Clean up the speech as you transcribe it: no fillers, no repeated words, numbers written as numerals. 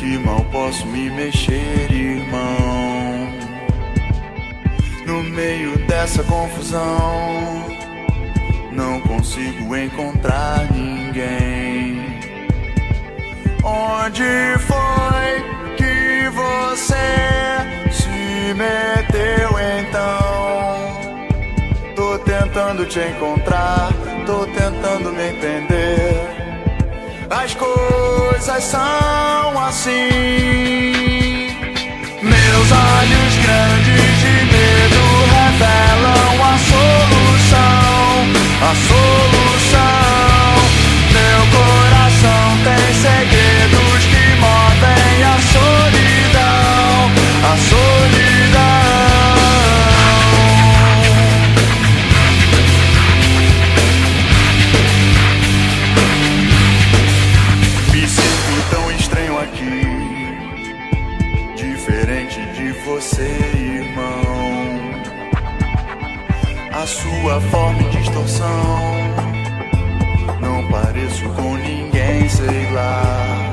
e mal posso me mexer, irmão. No meio dessa confusão, não consigo encontrar ninguém. Onde foi que você se meteu então? Tô tentando te encontrar, tô tentando me entender. As coisas são assim. Meus olhos grandes de medo revelam a solução, a solução. Meu coração tem segredos que movem a solidão, a solidão. Me sinto tão estranho aqui, diferente de você, irmão. A sua forma e distorção, não pareço com ninguém, sei lá.